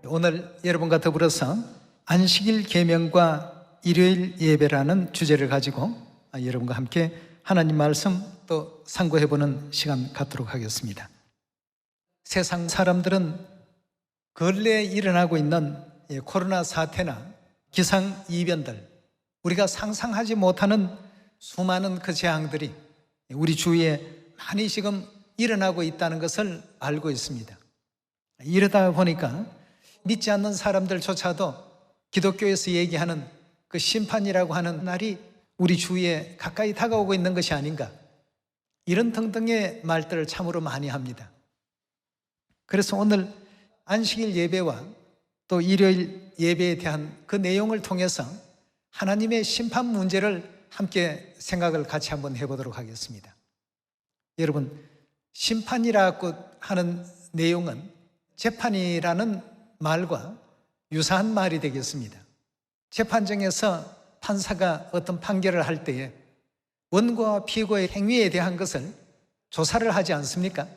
오늘 여러분과 더불어서 안식일 계명과 일요일 예배라는 주제를 가지고 여러분과 함께 하나님 말씀 또 상고해보는 시간 갖도록 하겠습니다. 세상 사람들은 근래에 일어나고 있는 코로나 사태나 기상이변들, 우리가 상상하지 못하는 수많은 그 재앙들이 우리 주위에 많이 지금 일어나고 있다는 것을 알고 있습니다. 이러다 보니까 믿지 않는 사람들조차도 기독교에서 얘기하는 그 심판이라고 하는 날이 우리 주위에 가까이 다가오고 있는 것이 아닌가, 이런 등등의 말들을 참으로 많이 합니다. 그래서 오늘 안식일 예배와 또 일요일 예배에 대한 그 내용을 통해서 하나님의 심판 문제를 함께 생각을 같이 한번 해보도록 하겠습니다. 여러분, 심판이라고 하는 내용은 재판이라는 말과 유사한 말이 되겠습니다. 재판정에서 판사가 어떤 판결을 할 때에 원고와 피고의 행위에 대한 것을 조사를 하지 않습니까?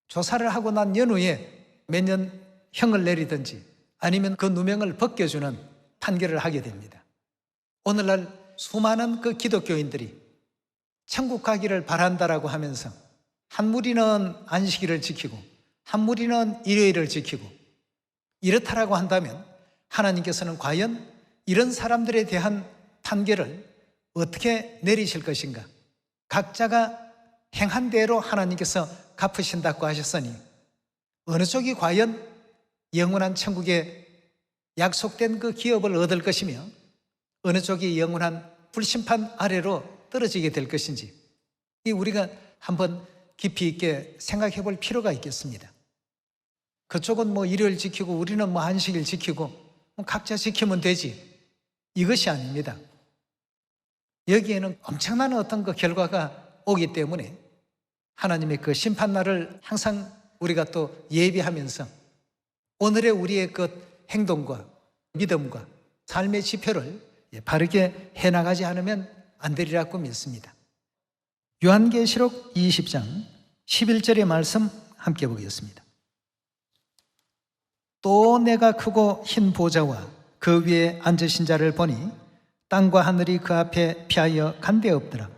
조사를 하고 난 연후에 몇 년 형을 내리든지 아니면 그 누명을 벗겨주는 판결을 하게 됩니다. 오늘날 수많은 그 기독교인들이 천국 가기를 바란다라고 하면서 한 무리는 안식일을 지키고 한 무리는 일요일을 지키고 이렇다라고 한다면 하나님께서는 과연 이런 사람들에 대한 판결을 어떻게 내리실 것인가? 각자가 행한 대로 하나님께서 갚으신다고 하셨으니 어느 쪽이 과연 영원한 천국에 약속된 그 기업을 얻을 것이며 어느 쪽이 영원한 불심판 아래로 떨어지게 될 것인지, 우리가 한번 깊이 있게 생각해 볼 필요가 있겠습니다. 그쪽은 일요일 지키고 우리는 안식일 지키고 각자 지키면 되지, 이것이 아닙니다. 여기에는 엄청난 어떤 그 결과가 오기 때문에 하나님의 그 심판날을 항상 우리가 또 예비하면서 오늘의 우리의 그 행동과 믿음과 삶의 지표를 바르게 해나가지 않으면 안 되리라고 믿습니다. 요한계시록 20장 11절의 말씀 함께 보겠습니다. 또 내가 크고 흰 보좌와 그 위에 앉으신 자를 보니 땅과 하늘이 그 앞에 피하여 간데 없더라.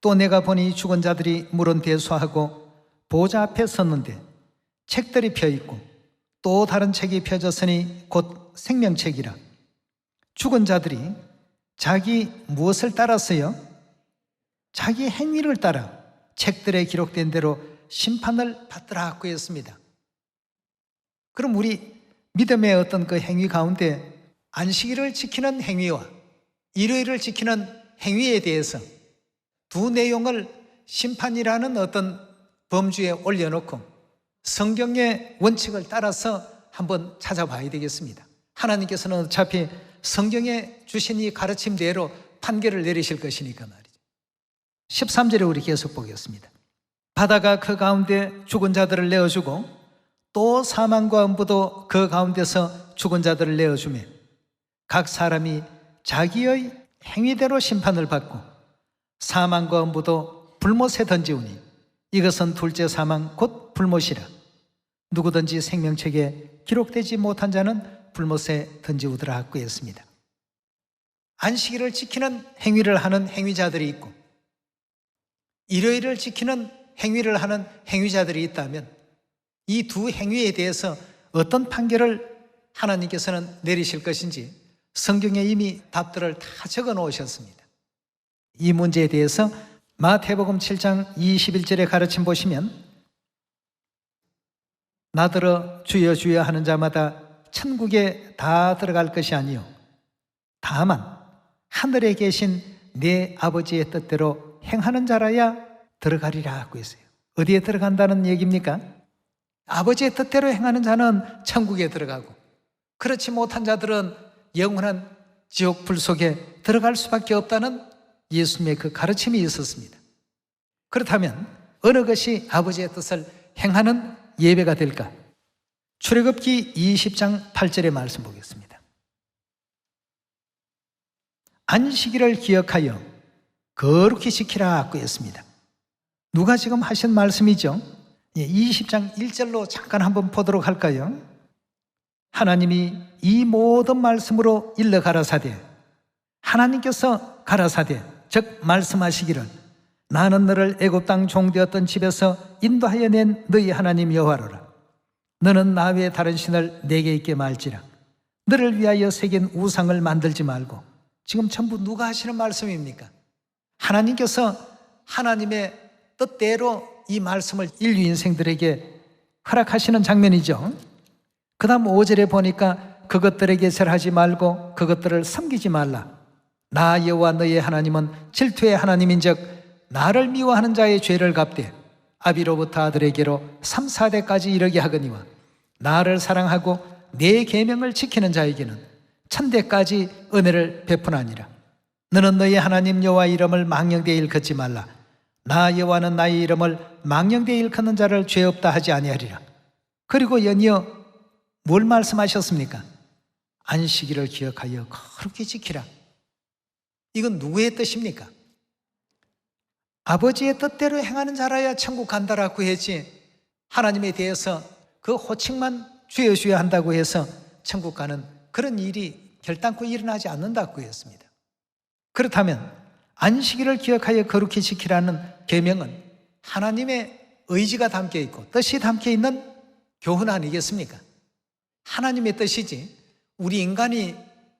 또 내가 보니 죽은 자들이 물은 대수하고 보좌 앞에 섰는데 책들이 펴있고 또 다른 책이 펴졌으니 곧 생명책이라. 죽은 자들이 자기 무엇을 따랐어요? 자기 행위를 따라 책들에 기록된 대로 심판을 받더라고 했습니다. 그럼 우리 믿음의 어떤 그 행위 가운데 안식일을 지키는 행위와 일요일을 지키는 행위에 대해서 두 내용을 심판이라는 어떤 범주에 올려놓고 성경의 원칙을 따라서 한번 찾아봐야 되겠습니다. 하나님께서는 어차피 성경에 주신 이 가르침대로 판결을 내리실 것이니까 말이죠. 13절에 우리 계속 보겠습니다. 바다가 그 가운데 죽은 자들을 내어주고 또 사망과 음부도 그 가운데서 죽은 자들을 내어주며 각 사람이 자기의 행위대로 심판을 받고 사망과 음부도 불못에 던지우니 이것은 둘째 사망 곧 불못이라. 누구든지 생명책에 기록되지 못한 자는 불못에 던지우더라 하고 했습니다. 안식일을 지키는 행위를 하는 행위자들이 있고 일요일을 지키는 행위를 하는 행위자들이 있다면 이 두 행위에 대해서 어떤 판결을 하나님께서는 내리실 것인지 성경에 이미 답들을 다 적어 놓으셨습니다. 이 문제에 대해서 마태복음 7장 21절의 가르침 보시면 나더러 주여 주여 하는 자마다 천국에 다 들어갈 것이 아니요 다만 하늘에 계신 내 아버지의 뜻대로 행하는 자라야 들어가리라 하고 있어요. 어디에 들어간다는 얘기입니까? 아버지의 뜻대로 행하는 자는 천국에 들어가고 그렇지 못한 자들은 영원한 지옥 불 속에 들어갈 수밖에 없다는 예수님의 그 가르침이 있었습니다. 그렇다면 어느 것이 아버지의 뜻을 행하는 예배가 될까? 출애굽기 20장 8절의 말씀 보겠습니다. 안식일을 기억하여 거룩히 지키라 하고 했습니다. 누가 지금 하신 말씀이죠? 20장 1절로 잠깐 한번 보도록 할까요? 하나님이 이 모든 말씀으로 일러 가라사대, 하나님께서 가라사대, 즉 말씀하시기를 나는 너를 애굽 땅 종되었던 집에서 인도하여 낸 너희 하나님 여호와로라. 너는 나 외에 다른 신을 내게 있게 말지라. 너를 위하여 새긴 우상을 만들지 말고. 지금 전부 누가 하시는 말씀입니까? 하나님께서 하나님의 뜻대로 이 말씀을 인류 인생들에게 허락하시는 장면이죠. 그 다음 5절에 보니까 그것들에게 절하지 말고 그것들을 섬기지 말라. 나 여호와 너의 하나님은 질투의 하나님인즉 나를 미워하는 자의 죄를 갚되 아비로부터 아들에게로 3, 4대까지 이르게 하거니와 나를 사랑하고 내 계명을 지키는 자에게는 1000대까지 은혜를 베푸나니라. 너는 너의 하나님 여호와 이름을 망령되이 일컫지 말라. 나 여호와는 나의 이름을 망령되이 일컫는 자를 죄 없다 하지 아니하리라. 그리고 연이어 뭘 말씀하셨습니까? 안식일을 기억하여 거룩히 지키라. 이건 누구의 뜻입니까? 아버지의 뜻대로 행하는 자라야 천국 간다라고 했지, 하나님에 대해서 그 호칭만 주여 주여 한다고 해서 천국 가는 그런 일이 결단코 일어나지 않는다고 했습니다. 그렇다면 안식일을 기억하여 거룩히 지키라는 계명은 하나님의 의지가 담겨 있고 뜻이 담겨 있는 교훈 아니겠습니까? 하나님의 뜻이지 우리 인간이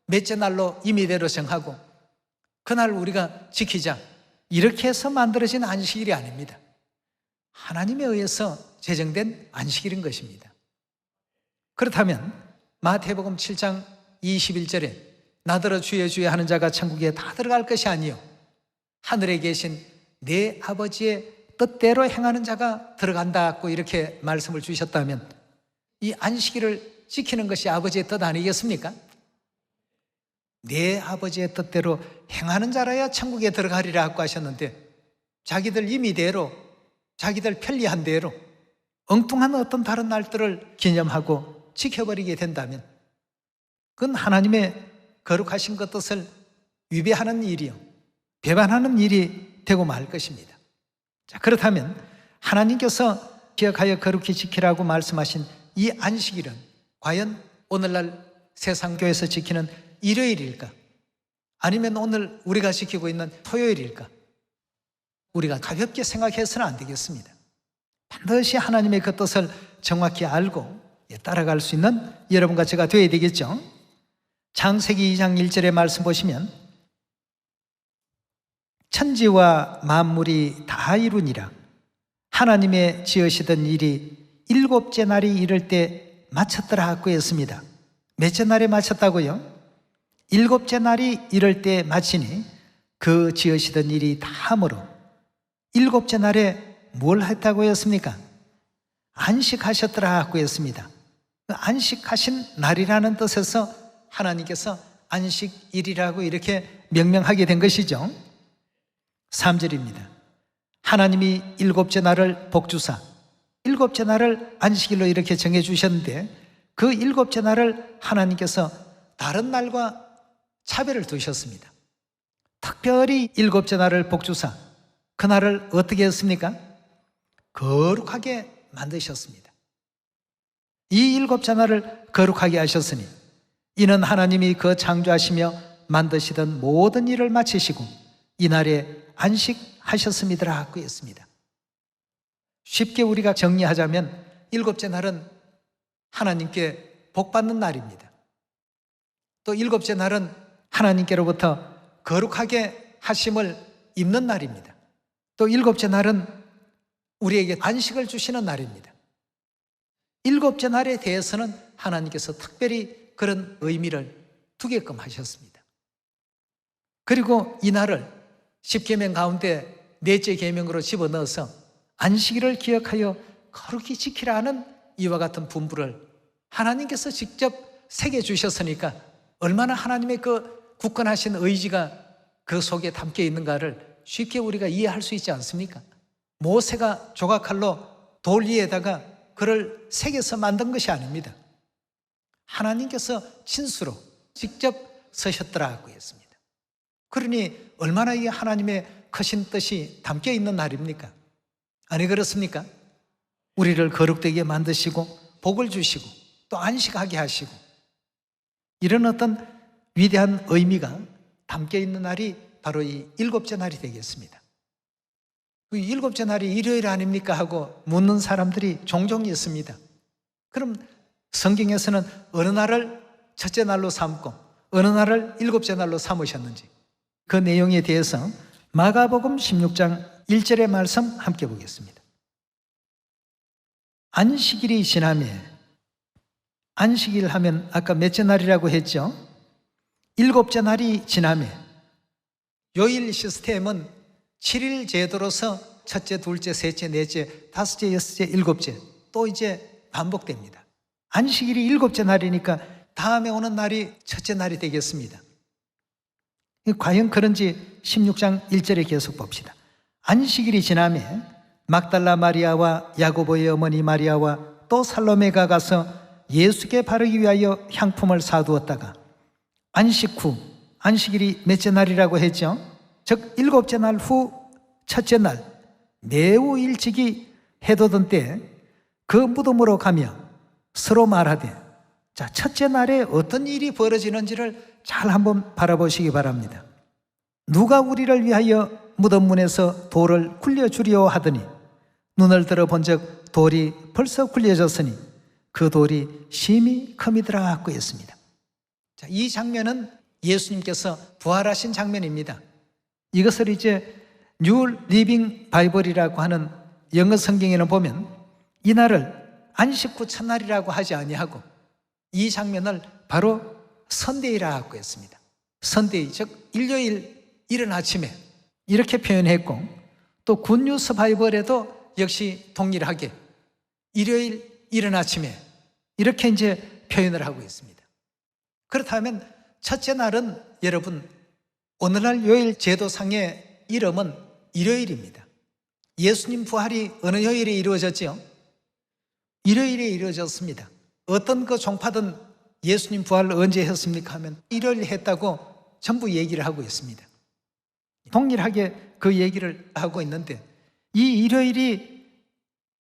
몇째 날로 임의대로 정하고 그날 우리가 지키자 이렇게 해서 만들어진 안식일이 아닙니다. 하나님에 의해서 제정된 안식일인 것입니다. 그렇다면 마태복음 7장 21절에 나더러 주여 주여 하는 자가 천국에 다 들어갈 것이 아니요 하늘에 계신 내 아버지의 뜻대로 행하는 자가 들어간다고 이렇게 말씀을 주셨다면 이 안식일을 지키는 것이 아버지의 뜻 아니겠습니까? 내 아버지의 뜻대로 행하는 자라야 천국에 들어가리라고 하셨는데 자기들 임의대로 자기들 편리한 대로 엉뚱한 어떤 다른 날들을 기념하고 지켜버리게 된다면 그건 하나님의 거룩하신 그 뜻을 위배하는 일이요 배반하는 일이 되고 말 것입니다. 자, 그렇다면 하나님께서 기억하여 거룩히 지키라고 말씀하신 이 안식일은 과연 오늘날 세상교회에서 지키는 일요일일까? 아니면 오늘 우리가 지키고 있는 토요일일까? 우리가 가볍게 생각해서는 안 되겠습니다. 반드시 하나님의 그 뜻을 정확히 알고 따라갈 수 있는 여러분과 제가 되어야 되겠죠. 창세기 2장 1절의 말씀 보시면 천지와 만물이 다 이루니라. 하나님의 지으시던 일이 7째 날이 이를 때 마쳤더라 하고 했습니다. 몇째 날에 마쳤다고요? 7째 날이 이럴 때 마치니 그 지으시던 일이 다 함으로 7째 날에 뭘 했다고 했습니까? 안식하셨더라 하고 했습니다. 안식하신 날이라는 뜻에서 하나님께서 안식일이라고 이렇게 명명하게 된 것이죠. 3절입니다. 하나님이 7째 날을 복주사 7째 날을 안식일로 이렇게 정해주셨는데 그 7째 날을 하나님께서 다른 날과 차별을 두셨습니다. 특별히 7째 날을 복주사 그날을 어떻게 했습니까? 거룩하게 만드셨습니다. 이 7째 날을 거룩하게 하셨으니 이는 하나님이 그 창조하시며 만드시던 모든 일을 마치시고 이날에 안식하셨음이더라 하고 했습니다. 쉽게 우리가 정리하자면 7째 날은 하나님께 복받는 날입니다. 또 7째 날은 하나님께로부터 거룩하게 하심을 입는 날입니다. 또 7째 날은 우리에게 안식을 주시는 날입니다. 7째 날에 대해서는 하나님께서 특별히 그런 의미를 두게끔 하셨습니다. 그리고 이 날을 10계명 가운데 넷째 계명으로 집어넣어서 안식일을 기억하여 거룩히 지키라는 이와 같은 분부를 하나님께서 직접 새겨주셨으니까 얼마나 하나님의 그 굳건하신 의지가 그 속에 담겨 있는가를 쉽게 우리가 이해할 수 있지 않습니까? 모세가 조각칼로 돌 위에다가 그를 새겨서 만든 것이 아닙니다. 하나님께서 친수로 직접 서셨더라고 했습니다. 그러니 얼마나 이 하나님의 크신 뜻이 담겨 있는 날입니까? 아니 그렇습니까? 우리를 거룩되게 만드시고 복을 주시고 또 안식하게 하시고 이런 어떤 위대한 의미가 담겨 있는 날이 바로 이 일곱째 날이 되겠습니다. 그 일곱째 날이 일요일 아닙니까 하고 묻는 사람들이 종종 있습니다. 그럼 성경에서는 어느 날을 첫째 날로 삼고 어느 날을 일곱째 날로 삼으셨는지 그 내용에 대해서 마가복음 16장 1절의 말씀 함께 보겠습니다. 안식일이 지나매, 안식일 하면 아까 몇째 날이라고 했죠? 일곱째 날이 지나매, 요일 시스템은 7일 제도로서 첫째, 둘째, 셋째, 넷째, 다섯째, 여섯째, 일곱째 또 이제 반복됩니다. 안식일이 일곱째 날이니까 다음에 오는 날이 첫째 날이 되겠습니다. 과연 그런지 16장 1절에 계속 봅시다. 안식일이 지나매 막달라 마리아와 야고보의 어머니 마리아와 또 살로메가 가서 예수께 바르기 위하여 향품을 사두었다가 안식 후, 안식일이 몇째 날이라고 했죠? 즉 일곱째 날 후 첫째 날 매우 일찍이 해돋은 때 그 무덤으로 가며 서로 말하되, 자, 첫째 날에 어떤 일이 벌어지는지를 잘 한번 바라보시기 바랍니다. 누가 우리를 위하여 무덤 문에서 돌을 굴려주리오 하더니 눈을 들어 본즉 돌이 벌써 굴려졌으니 그 돌이 심히 큼이더라 하고 했습니다. 자, 이 장면은 예수님께서 부활하신 장면입니다. 이것을 이제 뉴 리빙 바이블이라고 하는 영어 성경에는 보면 이날을 안식 후 첫날이라고 하지 아니하고 이 장면을 바로 선데이라고 했습니다. 선데이, 즉 일요일 이른 아침에 이렇게 표현했고 또 굿뉴스 바이블에도 역시 동일하게 일요일 이른 아침에 이렇게 이제 표현을 하고 있습니다. 그렇다면 첫째 날은 여러분 오늘날 요일 제도상의 이름은 일요일입니다. 예수님 부활이 어느 요일에 이루어졌지요? 일요일에 이루어졌습니다. 어떤 그 종파든 예수님 부활을 언제 했습니까 하면 일요일 했다고 전부 얘기를 하고 있습니다. 동일하게 그 얘기를 하고 있는데 이 일요일이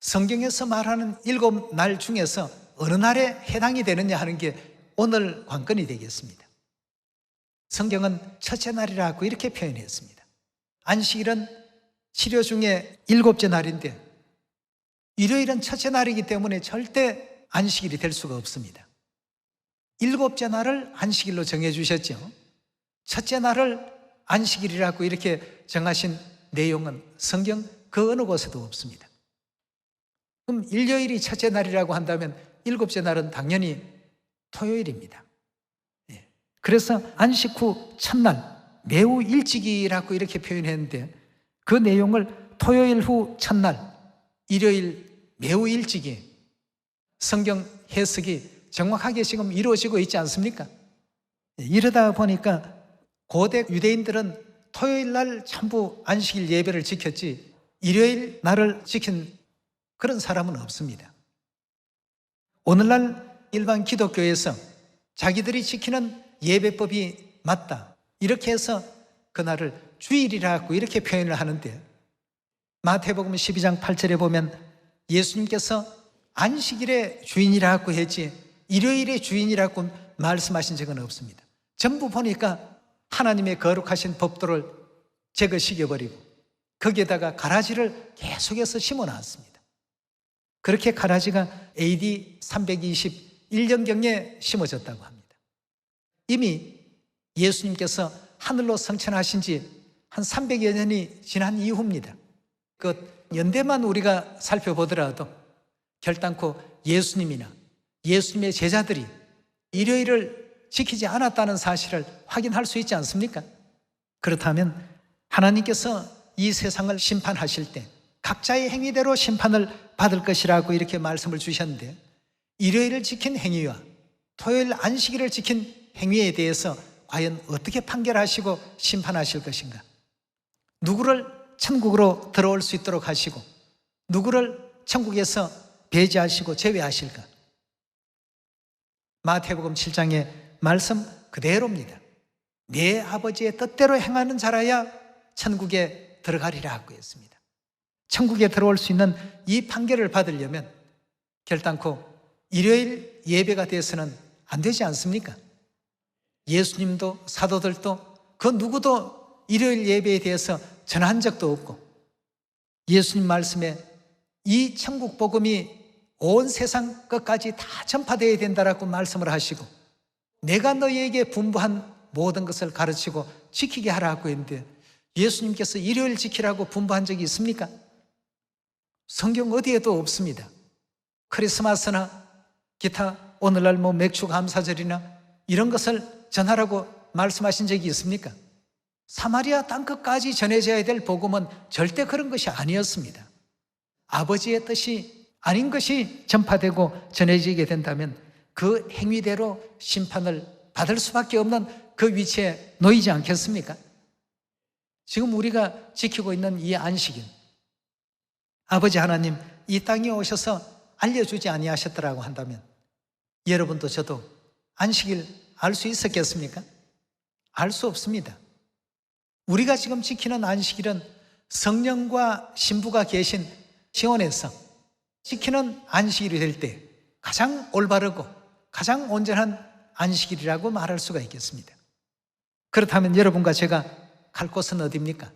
성경에서 말하는 7날 중에서 어느 날에 해당이 되느냐 하는 게 오늘 관건이 되겠습니다. 성경은 첫째 날이라고 이렇게 표현했습니다. 안식일은 치료 중에 7째 날인데 일요일은 첫째 날이기 때문에 절대 안식일이 될 수가 없습니다. 7째 날을 안식일로 정해주셨죠. 첫째 날을 안식일이라고 이렇게 정하신 내용은 성경 그 어느 곳에도 없습니다. 그럼 일요일이 첫째 날이라고 한다면 7째 날은 당연히 토요일입니다. 그래서 안식 후 첫날 매우 일찍이라고 이렇게 표현했는데 그 내용을 토요일 후 첫날, 일요일 매우 일찍이 성경 해석이 정확하게 지금 이루어지고 있지 않습니까? 이러다 보니까 고대 유대인들은 토요일 날 전부 안식일 예배를 지켰지 일요일 날을 지킨 그런 사람은 없습니다. 오늘날 일반 기독교에서 자기들이 지키는 예배법이 맞다 이렇게 해서 그날을 주일이라고 이렇게 표현을 하는데 마태복음 12장 8절에 보면 예수님께서 안식일의 주인이라고 했지 일요일의 주인이라고 말씀하신 적은 없습니다. 전부 보니까 하나님의 거룩하신 법도를 제거시켜버리고 거기에다가 가라지를 계속해서 심어놨습니다. 그렇게 가라지가 AD 321년경에 심어졌다고 합니다. 이미 예수님께서 하늘로 승천하신 지 한 300여 년이 지난 이후입니다. 그 연대만 우리가 살펴보더라도 결단코 예수님이나 예수님의 제자들이 일요일을 지키지 않았다는 사실을 확인할 수 있지 않습니까? 그렇다면 하나님께서 이 세상을 심판하실 때 각자의 행위대로 심판을 받을 것이라고 이렇게 말씀을 주셨는데 일요일을 지킨 행위와 토요일 안식일을 지킨 행위에 대해서 과연 어떻게 판결하시고 심판하실 것인가? 누구를 천국으로 들어올 수 있도록 하시고 누구를 천국에서 배제하시고 제외하실까? 마태복음 7장의 말씀 그대로입니다. 내 아버지의 뜻대로 행하는 자라야 천국에 들어가리라 하고 했습니다. 천국에 들어올 수 있는 이 판결을 받으려면 결단코 일요일 예배가 돼서는 안 되지 않습니까? 예수님도 사도들도 그 누구도 일요일 예배에 대해서 전한 적도 없고, 예수님 말씀에 이 천국 복음이 온 세상 끝까지 다 전파되어야 된다라고 말씀을 하시고, 내가 너희에게 분부한 모든 것을 가르치고 지키게 하라고 했는데, 예수님께서 일요일 지키라고 분부한 적이 있습니까? 성경 어디에도 없습니다. 크리스마스나 기타 오늘날 맥주 감사절이나 이런 것을 전하라고 말씀하신 적이 있습니까? 사마리아 땅끝까지 전해져야 될 복음은 절대 그런 것이 아니었습니다. 아버지의 뜻이 아닌 것이 전파되고 전해지게 된다면 그 행위대로 심판을 받을 수밖에 없는 그 위치에 놓이지 않겠습니까? 지금 우리가 지키고 있는 이 안식일, 아버지 하나님 이 땅에 오셔서 알려주지 아니하셨더라고 한다면 여러분도 저도 안식일 알 수 있었겠습니까? 알 수 없습니다. 우리가 지금 지키는 안식일은 성령과 신부가 계신 시온에서 지키는 안식일이 될 때 가장 올바르고 가장 온전한 안식일이라고 말할 수가 있겠습니다. 그렇다면 여러분과 제가 갈 곳은 어디입니까?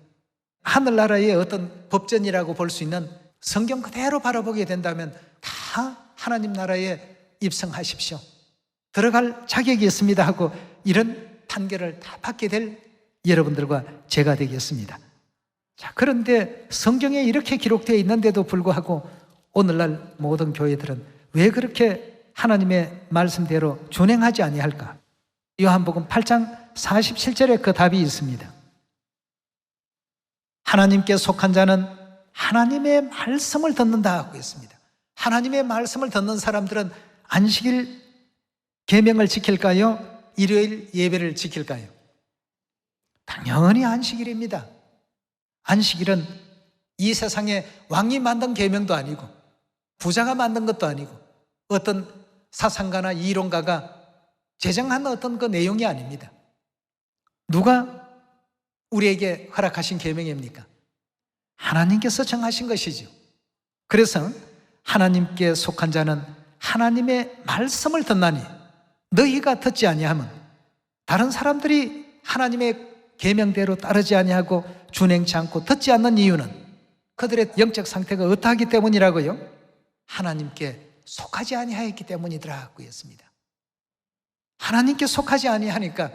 하늘나라의 어떤 법전이라고 볼 수 있는 성경 그대로 바라보게 된다면 다 하나님 나라에 입성하십시오, 들어갈 자격이 있습니다 하고 이런 판결을 다 받게 될 여러분들과 제가 되겠습니다. 자, 그런데 성경에 이렇게 기록되어 있는데도 불구하고 오늘날 모든 교회들은 왜 그렇게 하나님의 말씀대로 준행하지 아니할까? 요한복음 8장 47절에 그 답이 있습니다. 하나님께 속한 자는 하나님의 말씀을 듣는다 하고 있습니다. 하나님의 말씀을 듣는 사람들은 안식일 계명을 지킬까요? 일요일 예배를 지킬까요? 당연히 안식일입니다. 안식일은 이 세상에 왕이 만든 계명도 아니고 부자가 만든 것도 아니고 어떤 사상가나 이론가가 제정한 어떤 그 내용이 아닙니다. 누가 우리에게 허락하신 계명입니까? 하나님께서 정하신 것이죠. 그래서 하나님께 속한 자는 하나님의 말씀을 듣나니 너희가 듣지 아니하면, 다른 사람들이 하나님의 계명대로 따르지 아니하고 준행치 않고 듣지 않는 이유는 그들의 영적 상태가 어떠하기 때문이라고요? 하나님께 속하지 아니하였기 때문이더라고 했습니다. 하나님께 속하지 아니하니까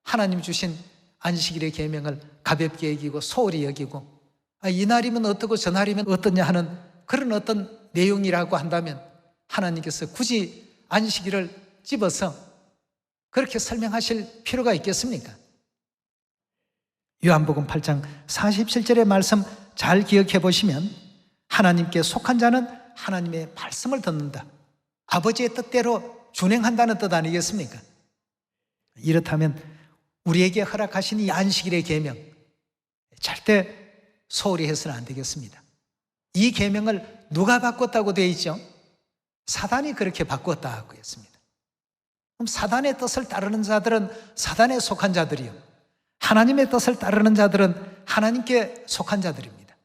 하나님 주신 안식일의 계명을 가볍게 여기고 소홀히 여기고, 이날이면 어떻고 저날이면 어떠냐 하는 그런 어떤 내용이라고 한다면 하나님께서 굳이 안식일을 집어서 그렇게 설명하실 필요가 있겠습니까? 요한복음 8장 47절의 말씀 잘 기억해 보시면 하나님께 속한 자는 하나님의 말씀을 듣는다, 아버지의 뜻대로 준행한다는 뜻 아니겠습니까? 이렇다면 우리에게 허락하신 이 안식일의 계명 절대 소홀히 해서는 안 되겠습니다. 이 계명을 누가 바꿨다고 되어 있죠? 사단이 그렇게 바꿨다고 했습니다. 그럼 사단의 뜻을 따르는 자들은 사단에 속한 자들이요, 하나님의 뜻을 따르는 자들은 하나님께 속한 자들입니다.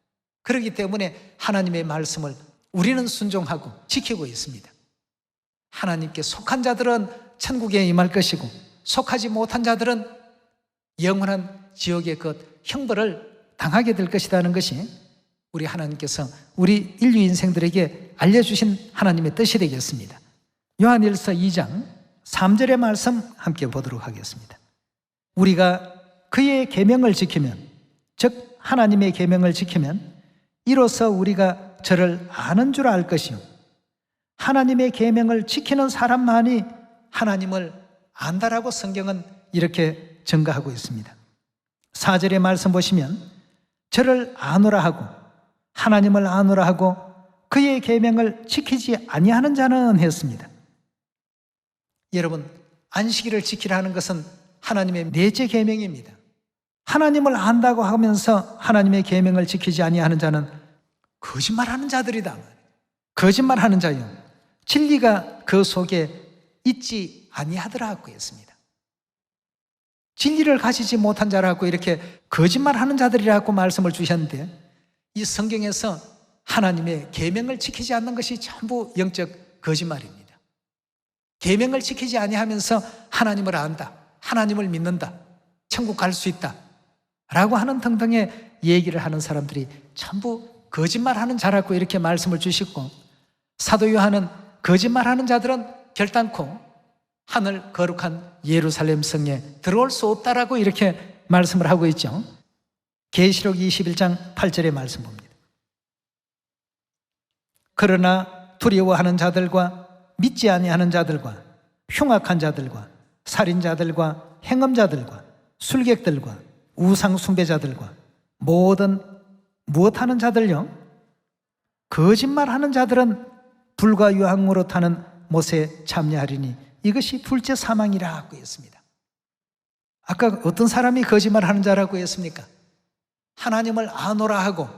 그렇기 때문에 하나님의 말씀을 우리는 순종하고 지키고 있습니다. 하나님께 속한 자들은 천국에 임할 것이고 속하지 못한 자들은 영원한 지옥의 그 형벌을 당하게 될 것이라는 것이 우리 하나님께서 우리 인류 인생들에게 알려주신 하나님의 뜻이 되겠습니다. 요한일서 2장 3절의 말씀 함께 보도록 하겠습니다. 우리가 그의 계명을 지키면, 즉 하나님의 계명을 지키면 이로써 우리가 저를 아는 줄 알 것이요, 하나님의 계명을 지키는 사람만이 하나님을 안다라고 성경은 이렇게 증거하고 있습니다. 4절의 말씀 보시면 저를 아노라 하고 하나님을 아노라 하고 그의 계명을 지키지 아니하는 자는 했습니다. 여러분, 안식일을 지키라는 것은 하나님의 넷째 계명입니다. 하나님을 안다고 하면서 하나님의 계명을 지키지 아니하는 자는 거짓말하는 자들이다. 거짓말하는 자요, 진리가 그 속에 있지 아니하더라고 했습니다. 진리를 가지지 못한 자라고 이렇게 거짓말하는 자들이라고 말씀을 주셨는데, 이 성경에서 하나님의 계명을 지키지 않는 것이 전부 영적 거짓말입니다. 계명을 지키지 아니하면서 하나님을 안다, 하나님을 믿는다, 천국 갈 수 있다 라고 하는 등등의 얘기를 하는 사람들이 전부 거짓말하는 자라고 이렇게 말씀을 주시고, 사도 요한은 거짓말하는 자들은 결단코 하늘 거룩한 예루살렘 성에 들어올 수 없다라고 이렇게 말씀을 하고 있죠. 계시록 21장 8절의 말씀 봅니다. 그러나 두려워하는 자들과 믿지 아니하는 자들과 흉악한 자들과 살인자들과 행음자들과 술객들과 우상 숭배자들과 모든 무엇하는 자들요, 거짓말하는 자들은 불과 유황으로 타는 못에 참여하리니 이것이 둘째 사망이라고 했습니다. 아까 어떤 사람이 거짓말하는 자라고 했습니까? 하나님을 아노라 하고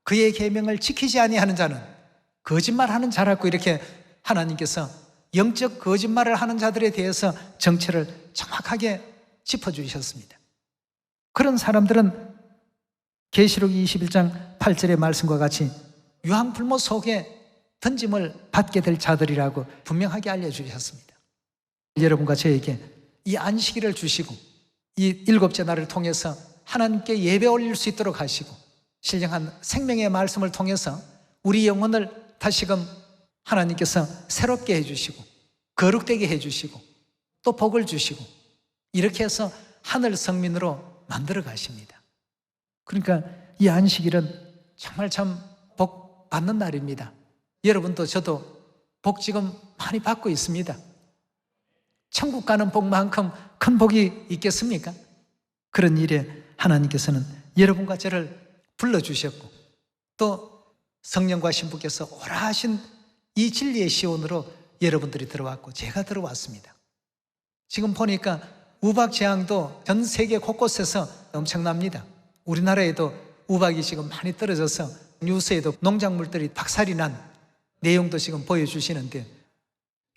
그의 계명을 지키지 아니하는 자는 거짓말하는 자라고 이렇게 하나님께서 영적 거짓말을 하는 자들에 대해서 정체를 정확하게 짚어주셨습니다. 그런 사람들은 계시록 21장 8절의 말씀과 같이 유황불모 속에 던짐을 받게 될 자들이라고 분명하게 알려주셨습니다. 여러분과 저에게 이 안식일을 주시고 이 일곱째 날을 통해서 하나님께 예배 올릴 수 있도록 하시고 신령한 생명의 말씀을 통해서 우리 영혼을 다시금 하나님께서 새롭게 해주시고 거룩되게 해주시고 또 복을 주시고 이렇게 해서 하늘 성민으로 만들어 가십니다. 그러니까 이 안식일은 정말 참 복 받는 날입니다. 여러분도 저도 복 지금 많이 받고 있습니다. 천국 가는 복만큼 큰 복이 있겠습니까? 그런 일에 하나님께서는 여러분과 저를 불러주셨고 또 성령과 신부께서 오라 하신 이 진리의 시온으로 여러분들이 들어왔고 제가 들어왔습니다. 지금 보니까 우박 재앙도 전 세계 곳곳에서 엄청납니다. 우리나라에도 우박이 지금 많이 떨어져서 뉴스에도 농작물들이 박살이 난 내용도 지금 보여주시는데,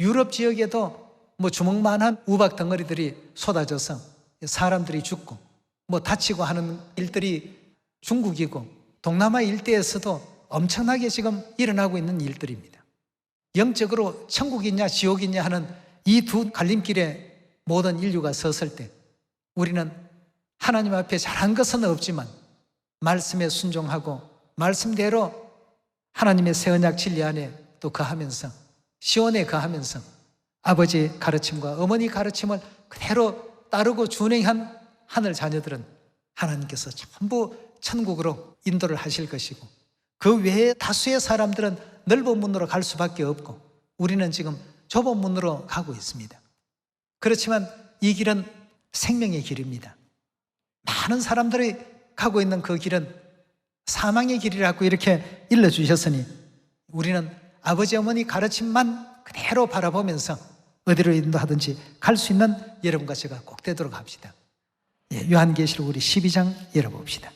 유럽 지역에도 주먹만한 우박 덩어리들이 쏟아져서 사람들이 죽고 다치고 하는 일들이 중국이고 동남아 일대에서도 엄청나게 지금 일어나고 있는 일들입니다. 영적으로 천국이냐 지옥이냐 하는 이 두 갈림길에 모든 인류가 섰을 때 우리는 하나님 앞에 잘한 것은 없지만 말씀에 순종하고 말씀대로 하나님의 새 언약 진리 안에 또 거하면서 시온에 거하면서 아버지의 가르침과 어머니 가르침을 그대로 따르고 준행한 하늘 자녀들은 하나님께서 전부 천국으로 인도를 하실 것이고, 그 외에 다수의 사람들은 넓은 문으로 갈 수밖에 없고 우리는 지금 좁은 문으로 가고 있습니다. 그렇지만 이 길은 생명의 길입니다. 많은 사람들이 가고 있는 그 길은 사망의 길이라고 이렇게 일러주셨으니 우리는 아버지 어머니 가르침만 그대로 바라보면서 어디로 인도하든지 갈 수 있는 여러분과 제가 꼭 되도록 합시다. 요한계시록 우리 12장 열어봅시다.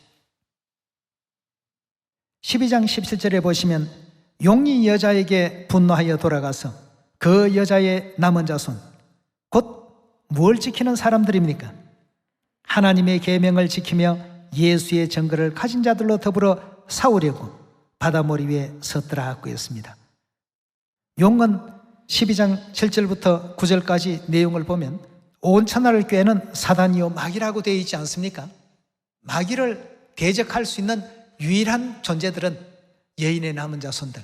12장 17절에 보시면 용이 여자에게 분노하여 돌아가서 그 여자의 남은 자손 곧 무엇을 지키는 사람들입니까? 하나님의 계명을 지키며 예수의 증거를 가진 자들로 더불어 싸우려고 바다머리 위에 섰더라고 했습니다. 용은 12장 7절부터 9절까지 내용을 보면 온 천하를 꾀는 사단이요 마귀라고 되어 있지 않습니까? 마귀를 대적할 수 있는 유일한 존재들은 여인의 남은 자손들,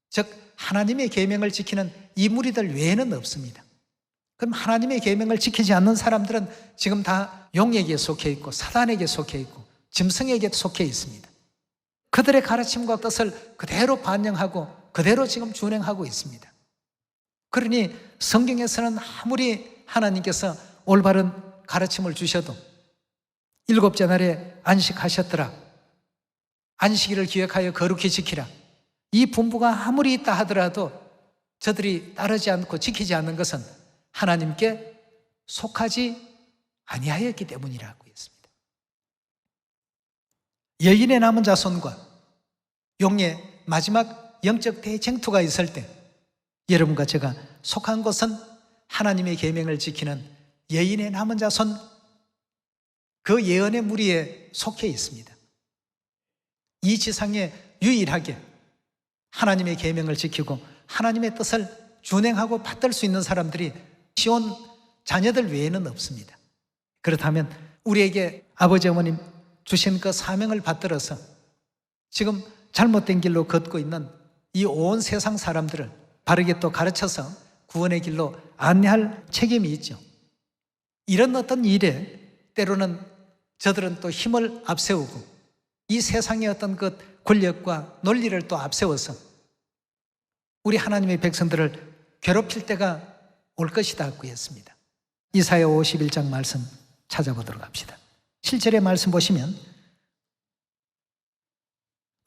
즉 하나님의 계명을 지키는 이 무리들 외에는 없습니다. 그럼 하나님의 계명을 지키지 않는 사람들은 지금 다 용에게 속해 있고 사단에게 속해 있고 짐승에게 속해 있습니다. 그들의 가르침과 뜻을 그대로 반영하고 그대로 지금 준행하고 있습니다. 그러니 성경에서는 아무리 하나님께서 올바른 가르침을 주셔도 일곱째 날에 안식하셨더라, 안식일을 기억하여 거룩히 지키라, 이 분부가 아무리 있다 하더라도 저들이 따르지 않고 지키지 않는 것은 하나님께 속하지 아니하였기 때문이라고 했습니다. 여인의 남은 자손과 용의 마지막 영적 대쟁투가 있을 때 여러분과 제가 속한 것은 하나님의 계명을 지키는 여인의 남은 자손, 그 예언의 무리에 속해 있습니다. 이 지상에 유일하게 하나님의 계명을 지키고 하나님의 뜻을 준행하고 받들 수 있는 사람들이 시온 자녀들 외에는 없습니다. 그렇다면 우리에게 아버지 어머님 주신 그 사명을 받들어서 지금 잘못된 길로 걷고 있는 이 온 세상 사람들을 바르게 또 가르쳐서 구원의 길로 안내할 책임이 있죠. 이런 어떤 일에 때로는 저들은 또 힘을 앞세우고 이 세상의 어떤 그 권력과 논리를 또 앞세워서 우리 하나님의 백성들을 괴롭힐 때가 올 것이다 구했습니다. 이사야 51장 말씀 찾아보도록 합시다. 7절의 말씀 보시면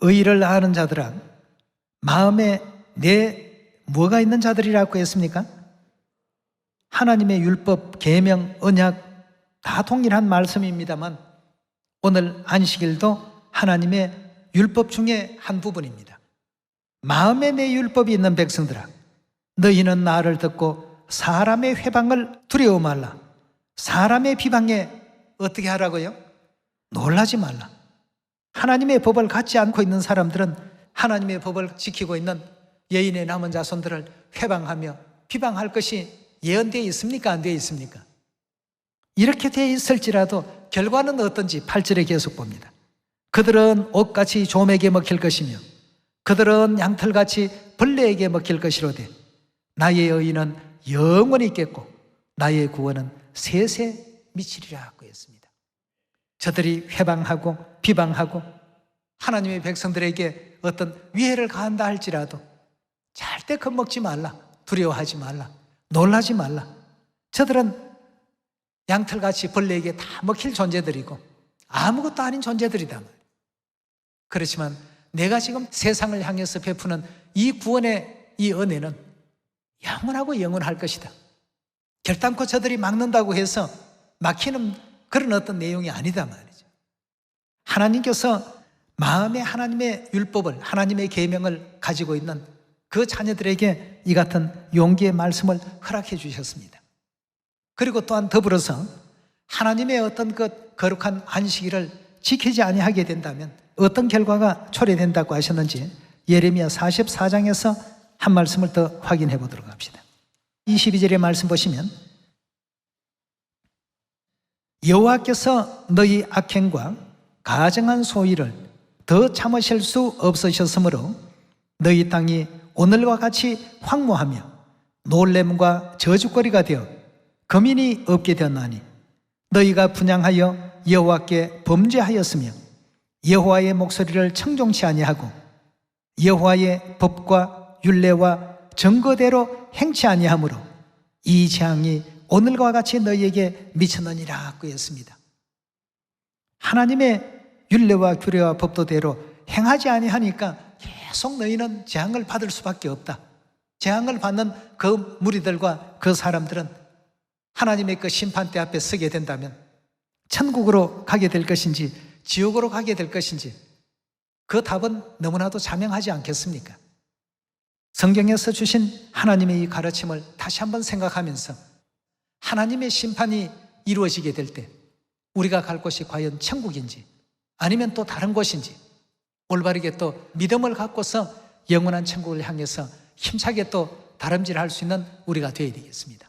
의를 아는 자들아 마음에 내 뭐가 있는 자들이라고 했습니까? 하나님의 율법, 계명, 언약 다 동일한 말씀입니다만 오늘 안식일도 하나님의 율법 중에 한 부분입니다. 마음에 내 율법이 있는 백성들아 너희는 나를 듣고 사람의 회방을 두려워 말라. 사람의 비방에 어떻게 하라고요? 놀라지 말라. 하나님의 법을 갖지 않고 있는 사람들은 하나님의 법을 지키고 있는 여인의 남은 자손들을 회방하며 비방할 것이 예언되어 있습니까? 안 되어 있습니까? 이렇게 되어 있을지라도 결과는 어떤지 8절에 계속 봅니다. 그들은 옷같이 조맥에 먹힐 것이며 그들은 양털같이 벌레에게 먹힐 것이로되 나의 의인은 영원히 있겠고 나의 구원은 세세 미치리라 하고 했습니다. 저들이 회방하고 비방하고 하나님의 백성들에게 어떤 위해를 가한다 할지라도 절대 겁먹지 말라. 두려워하지 말라. 놀라지 말라. 저들은 양털같이 벌레에게 다 먹힐 존재들이고 아무것도 아닌 존재들이다. 그렇지만 내가 지금 세상을 향해서 베푸는 이 구원의 이 은혜는 영원하고 영원할 것이다. 결단코 저들이 막는다고 해서 막히는 그런 어떤 내용이 아니다 말이죠. 하나님께서 마음에 하나님의 율법을, 하나님의 계명을 가지고 있는 그 자녀들에게 이 같은 용기의 말씀을 허락해 주셨습니다. 그리고 또한 더불어서 하나님의 어떤 그 거룩한 안식일을 지키지 아니하게 된다면 어떤 결과가 초래된다고 하셨는지 예레미야 44장에서 한 말씀을 더 확인해 보도록 합시다. 22절의 말씀 보시면 여호와께서 너희 악행과 가증한 소위를 더 참으실 수 없으셨으므로 너희 땅이 오늘과 같이 황무하며 놀램과 저주거리가 되어 거민이 없게 되었나니 너희가 분향하여 여호와께 범죄하였으며 여호와의 목소리를 청종치 아니하고 여호와의 법과 율례와 증거대로 행치 아니하므로 이 재앙이 오늘과 같이 너희에게 미쳤느니라 그랬습니다. 하나님의 율례와 규례와 법도대로 행하지 아니하니까 계속 너희는 재앙을 받을 수밖에 없다. 재앙을 받는 그 무리들과 그 사람들은 하나님의 그 심판대 앞에 서게 된다면 천국으로 가게 될 것인지 지옥으로 가게 될 것인지 그 답은 너무나도 자명하지 않겠습니까? 성경에서 주신 하나님의 이 가르침을 다시 한번 생각하면서 하나님의 심판이 이루어지게 될 때 우리가 갈 곳이 과연 천국인지 아니면 또 다른 곳인지 올바르게 또 믿음을 갖고서 영원한 천국을 향해서 힘차게 또 다름질할 수 있는 우리가 되어야 되겠습니다.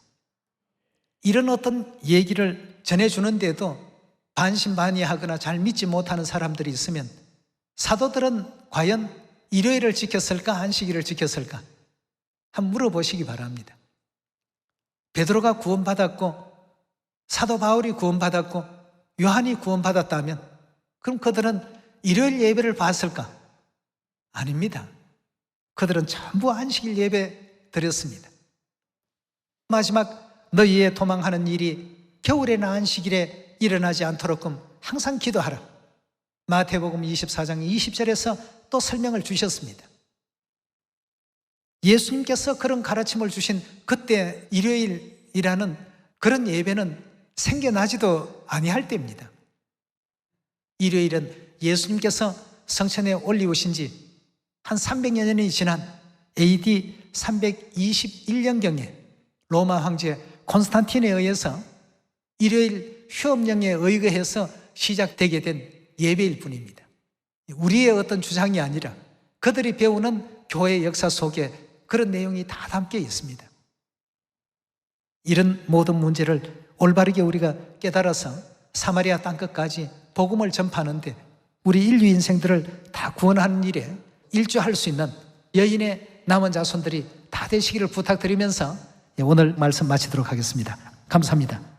이런 어떤 얘기를 전해주는데도 반신반의하거나 잘 믿지 못하는 사람들이 있으면 사도들은 과연 일요일을 지켰을까 안식일을 지켰을까 한번 물어보시기 바랍니다. 베드로가 구원받았고 사도 바울이 구원받았고 요한이 구원받았다면 그럼 그들은 일요일 예배를 봤을까? 아닙니다. 그들은 전부 안식일 예배 드렸습니다. 마지막 너희의 도망하는 일이 겨울에나 안식일에 일어나지 않도록끔 항상 기도하라. 마태복음 24장 20절에서 또 설명을 주셨습니다. 예수님께서 그런 가르침을 주신 그때 일요일이라는 그런 예배는 생겨나지도 아니할 때입니다. 일요일은 예수님께서 성천에 올리우신 지 한 300여 년이 지난 AD 321년경에 로마 황제 콘스탄틴에 의해서 일요일 휴업령에 의거해서 시작되게 된 예배일 뿐입니다. 우리의 어떤 주장이 아니라 그들이 배우는 교회 역사 속에 그런 내용이 다 담겨 있습니다. 이런 모든 문제를 올바르게 우리가 깨달아서 사마리아 땅끝까지 복음을 전파하는데 우리 인류 인생들을 다 구원하는 일에 일조할 수 있는 여인의 남은 자손들이 다 되시기를 부탁드리면서 오늘 말씀 마치도록 하겠습니다. 감사합니다.